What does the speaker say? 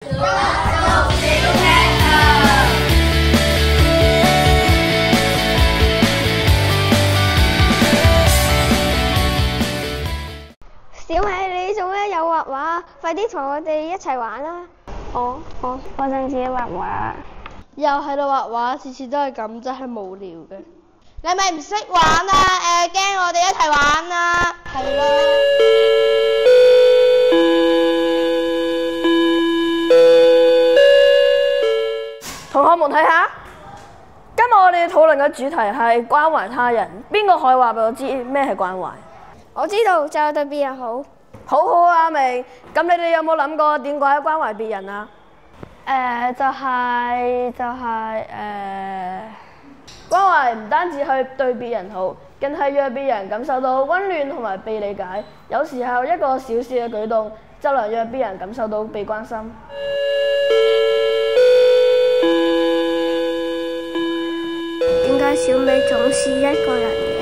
小美，你做咩有畫畫？快啲同我哋一齊玩啦！我想自己畫畫。又喺度畫畫，次次都係咁，真係無聊嘅。你咪唔識玩啊？驚我哋一齊玩啊？係啦。同學們睇下，今日我哋討論嘅主題係關懷他人。邊個可以話俾我知咩係關懷？我知道就係對別人好。好好啊，阿明。咁你哋有冇諗過點解關懷別人啊？關懷唔單止去對別人好，更係讓別人感受到溫暖同埋被理解。有時候一個小小嘅舉動，就能讓別人感受到被關心。點解小美總是一個人嘅？